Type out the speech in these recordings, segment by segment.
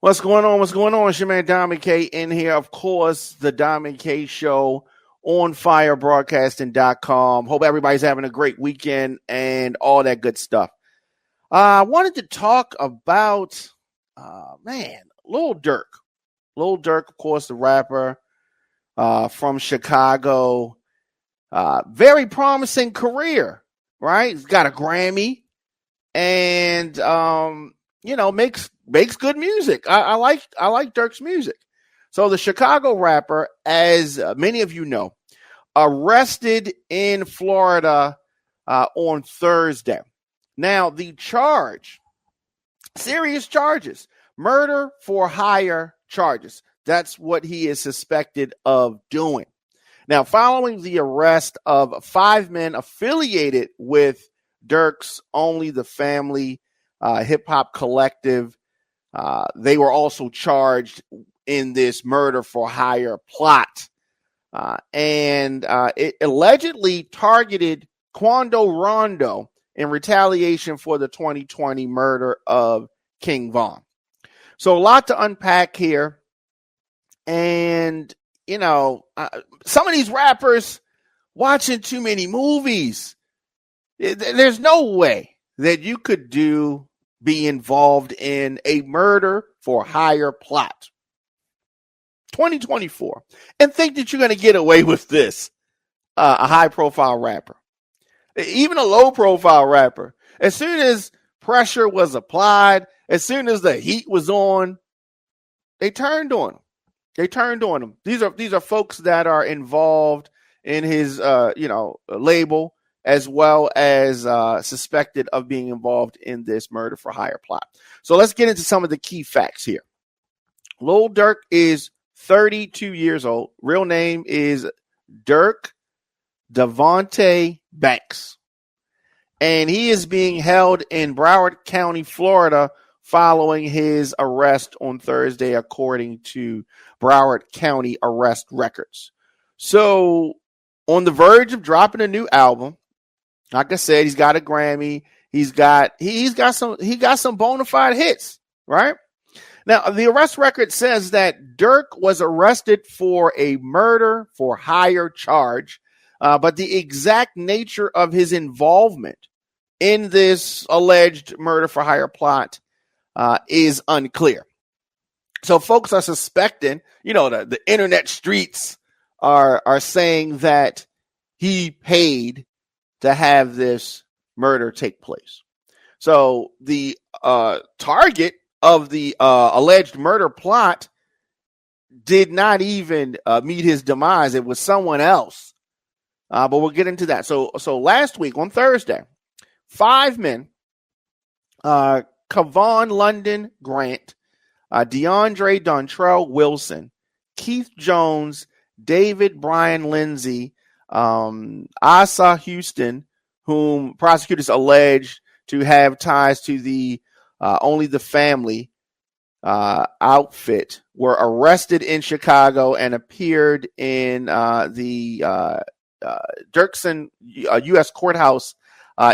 What's going on? What's going on? It's your man Diamond K in here. Of course, the Diamond K Show on firebroadcasting.com. Hope everybody's having a great weekend and all that good stuff. I wanted to talk about, Lil Durk. Lil Durk, of course, the rapper from Chicago. Very promising career, right? He's got a Grammy and, makes good music. I like Durk's music. So the Chicago rapper, as many of you know, arrested in Florida on Thursday. Now the charge, serious charges, murder for hire charges. That's what he is suspected of doing. Now, following the arrest of 5 men affiliated with Durk's Only the Family hip hop collective, they were also charged in this murder for hire plot. And it allegedly targeted Quando Rondo in retaliation for the 2020 murder of King Von. So a lot to unpack here. And, some of these rappers watching too many movies. There's no way that you could be involved in a murder for hire plot. 2024. And think that you're going to get away with this. A high profile rapper. Even a low profile rapper. As soon as pressure was applied, as soon as the heat was on, they turned on him. These are folks that are involved in his label, as well as suspected of being involved in this murder for hire plot. So let's get into some of the key facts here. Lil Durk is 32 years old. Real name is Durk Devontae Banks. And he is being held in Broward County, Florida, following his arrest on Thursday, according to Broward County arrest records. So on the verge of dropping a new album. Like I said, he's got a Grammy. He's got some bona fide hits, right? Now, the arrest record says that Durk was arrested for a murder for hire charge, but the exact nature of his involvement in this alleged murder for hire plot is unclear. So folks are suspecting, the internet streets are saying that he paid to have this murder take place. So the target of the alleged murder plot did not even meet his demise. It was someone else. But we'll get into that. So last week on Thursday, 5 men, Kavon London Grant, DeAndre Dontrell Wilson, Keith Jones, David Brian Lindsay, Asa Houston, whom prosecutors alleged to have ties to the Only the Family outfit, were arrested in Chicago and appeared in the Dirksen U.S. courthouse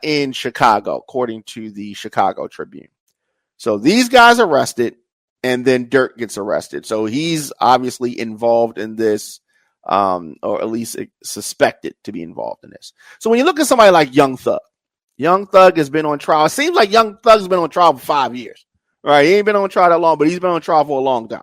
in Chicago, according to the Chicago Tribune. So these guys arrested, and then Durk gets arrested. So he's obviously involved in this, or at least suspected to be involved in this. So when you look at somebody like Young Thug has been on trial. It seems like Young Thug's been on trial for 5 years. Right? He ain't been on trial that long, but he's been on trial for a long time.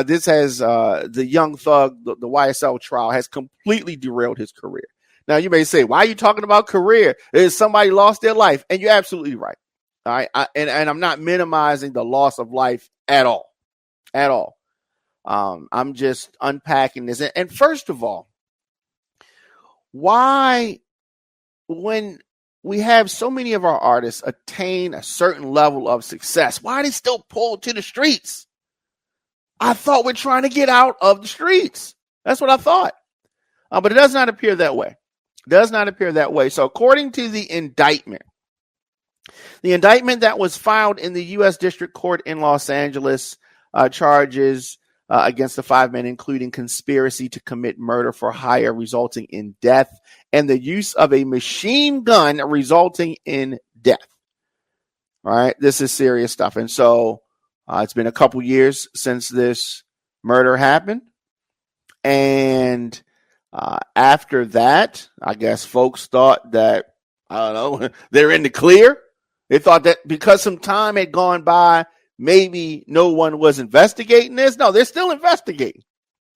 This has the Young Thug, the YSL trial has completely derailed his career. Now you may say, why are you talking about career? Is somebody lost their life? And you're absolutely right. All right. And I'm not minimizing the loss of life at all. At all. I'm just unpacking this. And first of all, why, when we have so many of our artists attain a certain level of success, why are they still pulled to the streets? I thought we're trying to get out of the streets. That's what I thought. But it does not appear that way. So according to the indictment that was filed in the U.S. District Court in Los Angeles, charges against the 5 men, including conspiracy to commit murder for hire resulting in death and the use of a machine gun resulting in death. All right. This is serious stuff. And so It's been a couple years since this murder happened. And after that, I guess folks thought that, I don't know, they're in the clear. They thought that because some time had gone by, maybe no one was investigating this. No, they're still investigating.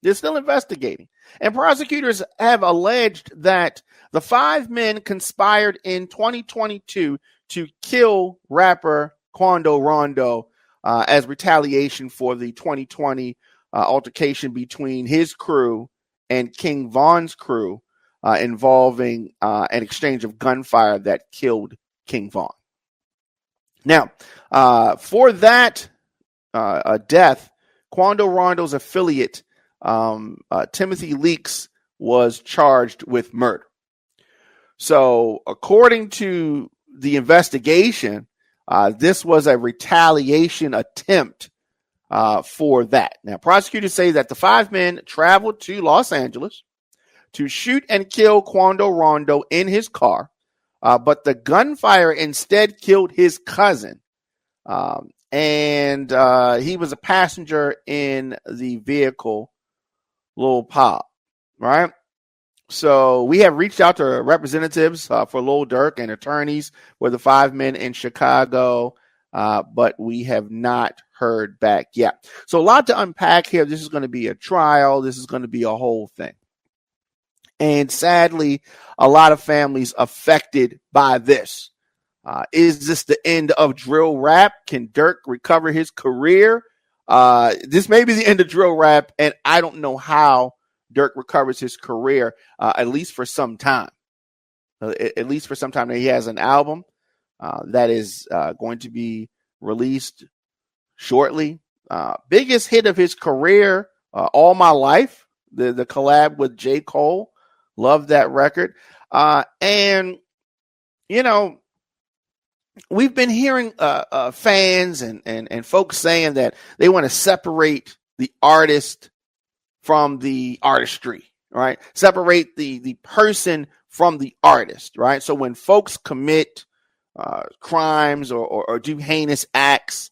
They're still investigating. And prosecutors have alleged that the 5 men conspired in 2022 to kill rapper Quando Rondo as retaliation for the 2020 altercation between his crew and King Von's crew involving an exchange of gunfire that killed King Von. Now, for that death, Quando Rondo's affiliate, Timothy Leaks, was charged with murder. So, according to the investigation, this was a retaliation attempt for that. Now, prosecutors say that the 5 men traveled to Los Angeles to shoot and kill Quando Rondo in his car, but the gunfire instead killed his cousin. And he was a passenger in the vehicle, Lil Pop, right? So we have reached out to representatives for Lil Durk and attorneys for the 5 men in Chicago, but we have not heard back yet. So a lot to unpack here. This is going to be a trial. This is going to be a whole thing. And sadly, a lot of families affected by this. Is this the end of drill rap? Can Durk recover his career? This may be the end of drill rap, and I don't know how Durk recovers his career, at least for some time. At least for some time. Now, he has an album that is going to be released shortly. Biggest hit of his career, All My Life, the collab with J. Cole. Love that record. And, you know, we've been hearing fans and folks saying that they want to separate the artist from the artistry, right? Separate the person from the artist, right? So when folks commit crimes or do heinous acts,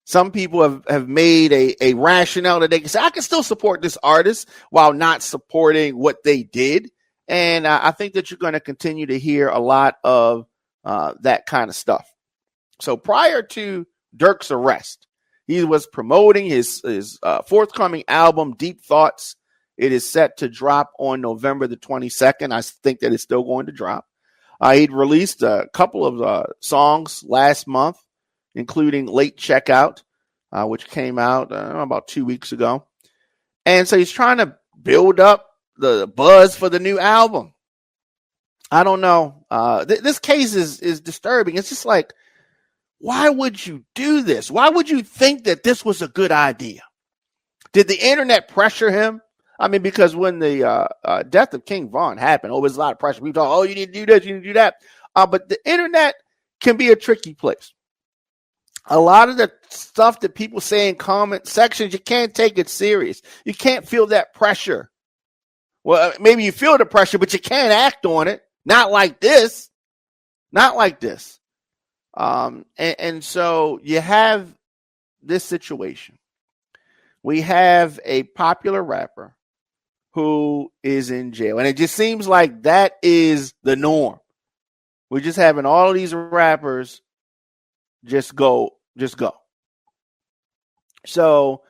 some people have made a rationale that they can say, I can still support this artist while not supporting what they did. And I think that you're going to continue to hear a lot of that kind of stuff. So prior to Durk's arrest, he was promoting his forthcoming album, Deep Thoughts. It is set to drop on November the 22nd. I think that it's still going to drop. He'd released a couple of songs last month, including Late Checkout, which came out about 2 weeks ago. And so he's trying to build up the buzz for the new album. I don't know. This case is disturbing. It's just like, why would you do this? Why would you think that this was a good idea? Did the internet pressure him? I mean, because when the death of King Von happened, there was a lot of pressure. People thought, you need to do this, you need to do that. But the internet can be a tricky place. A lot of the stuff that people say in comment sections, you can't take it serious. You can't feel that pressure. Well, maybe you feel the pressure, but you can't act on it. Not like this. Not like this. And so you have this situation. We have a popular rapper who is in jail. And it just seems like that is the norm. We're just having all of these rappers just go. So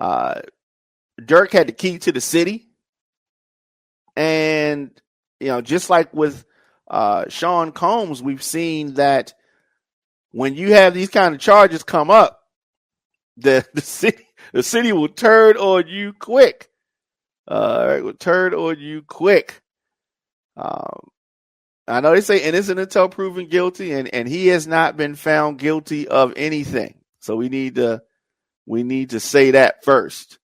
Durk had the key to the city. And, just like with Sean Combs, we've seen that when you have these kind of charges come up, the city will turn on you quick. Will turn on you quick. I know they say innocent until proven guilty, and he has not been found guilty of anything. So we need to say that first.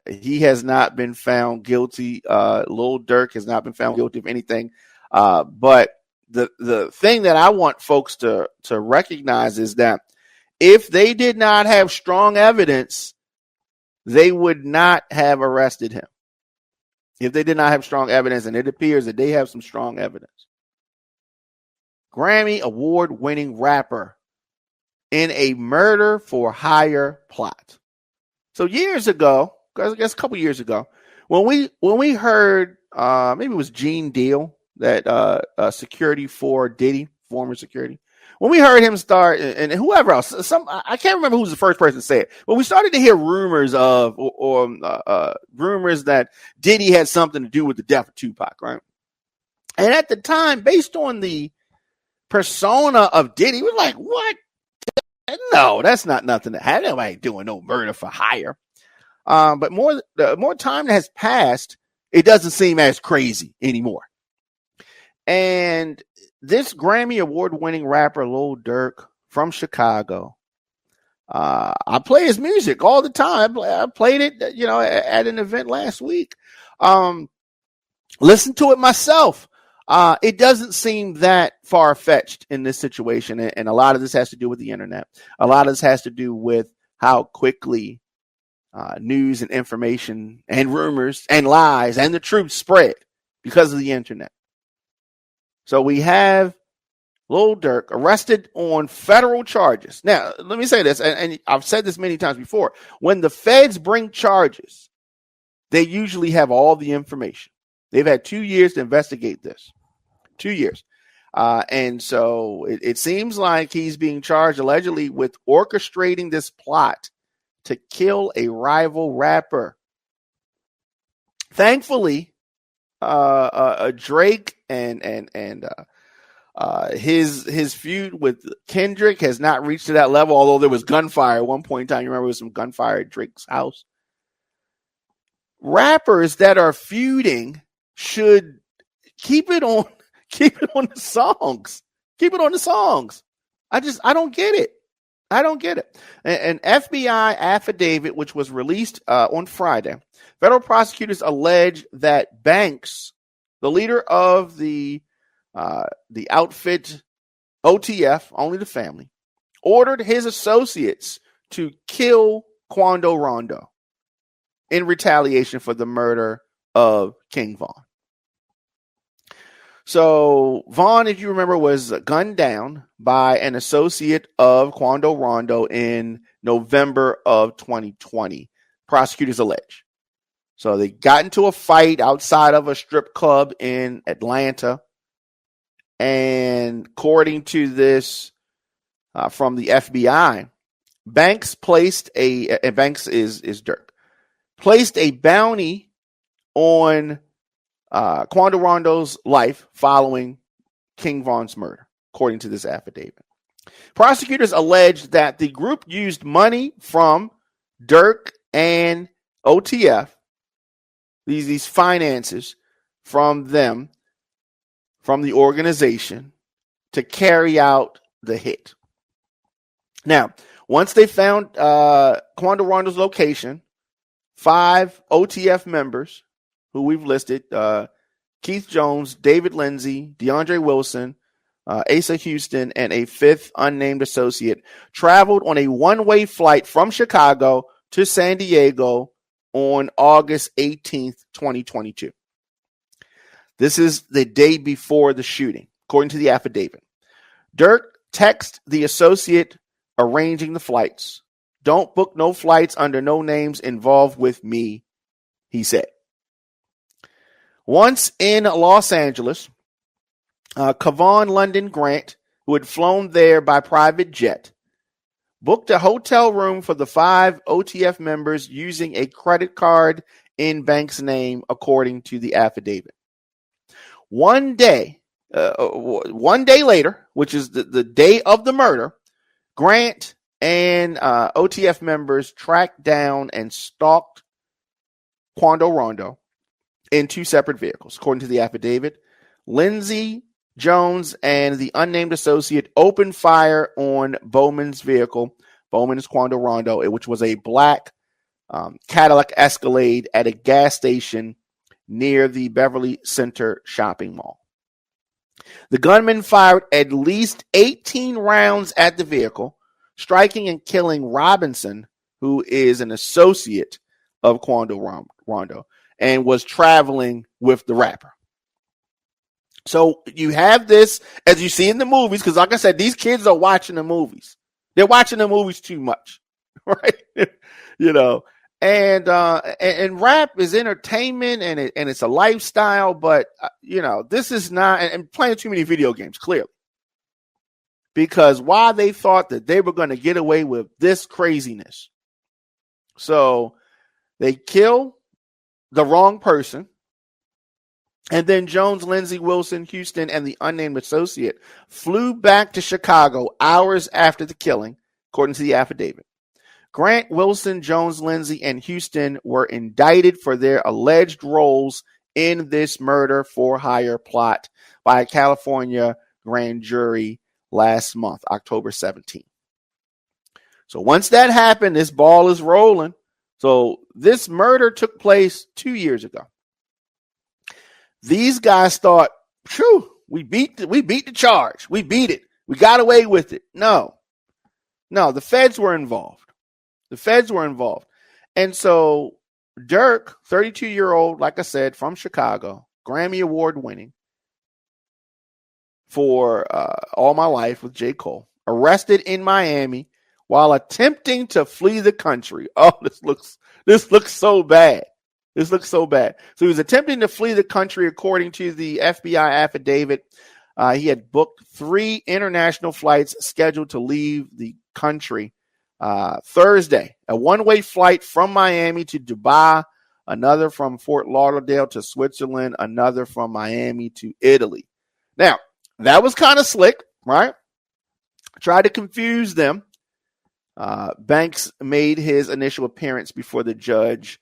He has not been found guilty. Lil Durk has not been found guilty of anything. But the thing that I want folks to recognize is that if they did not have strong evidence, they would not have arrested him. If they did not have strong evidence, and it appears that they have some strong evidence. Grammy award-winning rapper in a murder for hire plot. So years ago, I guess a couple years ago, when we heard maybe it was Gene Deal, that security for Diddy, former security. When we heard him start, and whoever else, I can't remember who was the first person to say it, but we started to hear rumors of, rumors that Diddy had something to do with the death of Tupac, right? And at the time, based on the persona of Diddy, we're like, what? No, that's not nothing that had nobody doing no murder for hire. But more time that has passed, it doesn't seem as crazy anymore. And this Grammy award-winning rapper Lil Durk from Chicago, I play his music all the time. I played it, at an event last week. Listen to it myself. It doesn't seem that far-fetched in this situation, and a lot of this has to do with the internet. A lot of this has to do with how quickly news and information and rumors and lies and the truth spread because of the internet. So we have Lil Durk arrested on federal charges. Now, let me say this, and I've said this many times before. When the feds bring charges, they usually have all the information. They've had 2 years to investigate this. 2 years. And so it seems like he's being charged allegedly with orchestrating this plot to kill a rival rapper. Thankfully, Drake and his feud with Kendrick has not reached to that level, although there was gunfire at one point in time. You remember there was some gunfire at Drake's house. Rappers that are feuding should keep it on the songs. Keep it on the songs. I don't get it. I don't get it. An FBI affidavit, which was released on Friday, federal prosecutors allege that Banks, the leader of the outfit OTF, Only the Family, ordered his associates to kill Quando Rondo in retaliation for the murder of King Von. So Von, if you remember, was gunned down by an associate of Quando Rondo in November of 2020. Prosecutors allege. So they got into a fight outside of a strip club in Atlanta. And according to this from the FBI, Banks Banks is Durk, placed a bounty on Quando Rondo's life following King Von's murder, according to this affidavit. Prosecutors allege that the group used money from Durk and OTF, these finances from them, from the organization, to carry out the hit. Now, once they found Quando Rondo's location, 5 OTF members, who we've listed, Keith Jones, David Lindsay, DeAndre Wilson, Asa Houston, and a 5th unnamed associate, traveled on a one-way flight from Chicago to San Diego on August 18th, 2022. This is the day before the shooting, according to the affidavit. Durk texted the associate arranging the flights. "Don't book no flights under no names involved with me," he said. Once in Los Angeles, Kavon London Grant, who had flown there by private jet, booked a hotel room for the 5 OTF members using a credit card in Banks' name, according to the affidavit. One day later, which is the day of the murder, Grant and OTF members tracked down and stalked Quando Rondo in 2 separate vehicles. According to the affidavit, Lindsey Jones and the unnamed associate opened fire on Bowman's vehicle. Bowman is Quando Rondo, which was a black Cadillac Escalade at a gas station near the Beverly Center shopping mall. The gunman fired at least 18 rounds at the vehicle, striking and killing Robinson, who is an associate of Quando Rondo and was traveling with the rapper. So you have this, as you see in the movies, because like I said, these kids are watching the movies. They're watching the movies too much, right? you know, and rap is entertainment and it's a lifestyle, but this is not, and playing too many video games, clearly. Because why they thought that they were going to get away with this craziness. So they kill the wrong person. And then Jones, Lindsay, Wilson, Houston, and the unnamed associate flew back to Chicago hours after the killing, according to the affidavit. Grant, Wilson, Jones, Lindsay, and Houston were indicted for their alleged roles in this murder for hire plot by a California grand jury last month, October 17th. So once that happened, this ball is rolling. So this murder took place 2 years ago. These guys thought, phew, we beat the charge. We beat it. We got away with it. No, the feds were involved. And so Durk, 32-year-old, like I said, from Chicago, Grammy Award winning for All My Life with J. Cole, arrested in Miami while attempting to flee the country. Oh, this looks so bad. So he was attempting to flee the country, according to the FBI affidavit. He had booked 3 international flights scheduled to leave the country Thursday. A one-way flight from Miami to Dubai, another from Fort Lauderdale to Switzerland, another from Miami to Italy. Now, that was kind of slick, right? Tried to confuse them. Banks made his initial appearance before the judge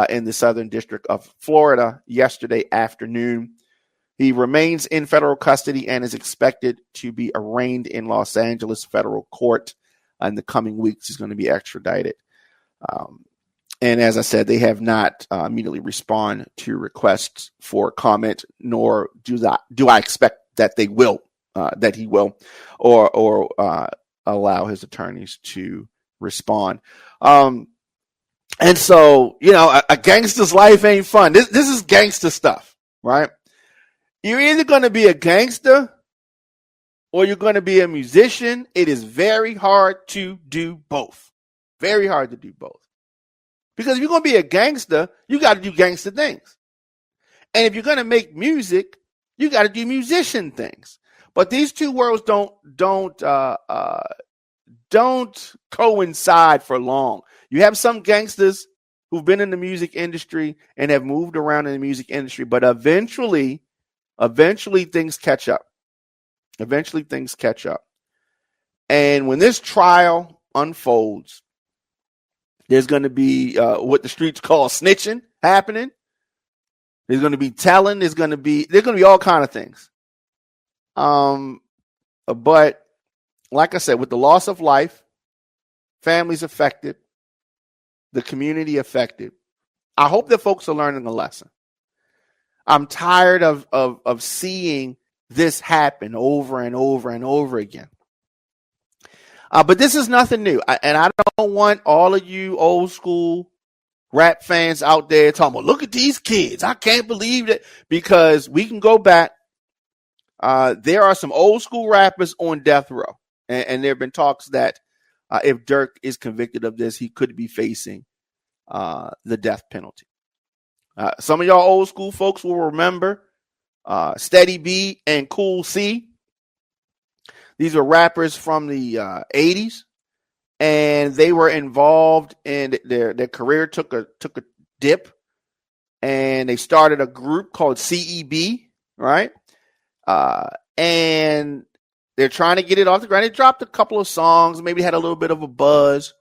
in the Southern District of Florida yesterday afternoon. He remains in federal custody and is expected to be arraigned in Los Angeles federal court in the coming weeks. He's going to be extradited. And as I said, they have not immediately responded to requests for comment, nor do I expect that they will, that he will, or allow his attorneys to respond. And so, a gangster's life ain't fun. This is gangster stuff, right? You're either going to be a gangster or you're going to be a musician. It is very hard to do both. Very hard to do both. Because if you're going to be a gangster, you got to do gangster things. And if you're going to make music, you got to do musician things. But these two worlds don't coincide for long. You have some gangsters who've been in the music industry and have moved around in the music industry, but eventually things catch up. And when this trial unfolds, there's going to be what the streets call snitching happening. There's going to be telling. There's going to be all kind of things. But like I said, with the loss of life, families affected, the community affected, I hope that folks are learning a lesson. I'm tired of seeing this happen over and over and over again. But this is nothing new. And I don't want all of you old school rap fans out there talking about, look at these kids. I can't believe that, because we can go back. There are some old school rappers on death row. And there have been talks that if Durk is convicted of this, he could be facing the death penalty. Some of y'all old school folks will remember Steady B and Cool C. These are rappers from the 80s, and they were involved in their career took a dip, and they started a group called CEB, right? And they're trying to get it off the ground. They dropped a couple of songs, maybe had a little bit of a buzz,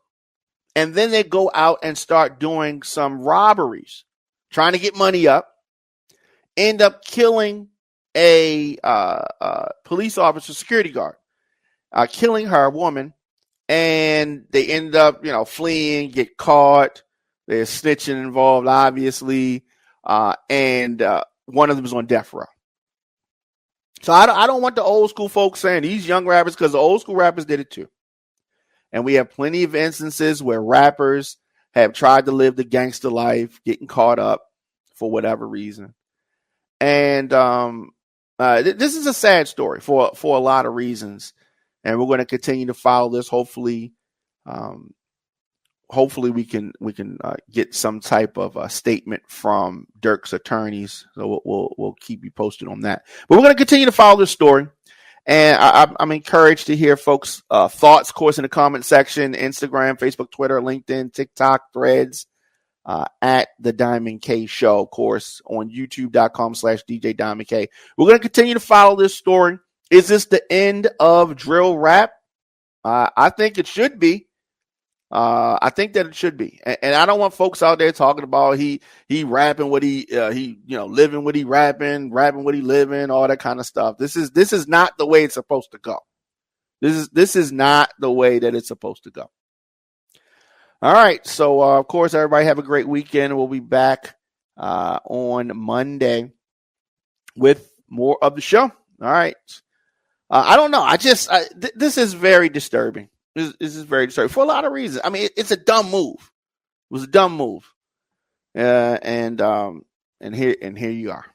and then they go out and start doing some robberies, trying to get money up, end up killing a police officer, security guard, killing her, a woman, and they end up, fleeing, get caught. There's snitching involved, obviously, and one of them is on death row. So I don't want the old school folks saying these young rappers, because the old school rappers did it too. And we have plenty of instances where rappers have tried to live the gangster life, getting caught up for whatever reason. And this is a sad story for a lot of reasons. and we're going to continue to follow this. Hopefully we can get some type of statement from Durk's attorneys. So we'll keep you posted on that. But we're going to continue to follow this story. And I'm encouraged to hear folks' thoughts, of course, in the comment section, Instagram, Facebook, Twitter, LinkedIn, TikTok, Threads, at The Diamond K Show, of course, on youtube.com/DJ Diamond K. We're going to continue to follow this story. Is this the end of drill rap? I think it should be. I think that it should be, and I don't want folks out there talking about he rapping what he living what he rapping what he living, all that kind of stuff. This is not the way it's supposed to go. This is not the way that it's supposed to go. All right, so of course, everybody have a great weekend. We'll be back on Monday with more of the show. All right, I don't know. This is very disturbing. This is very disturbing for a lot of reasons. I mean, it's a dumb move. It was a dumb move. And here you are.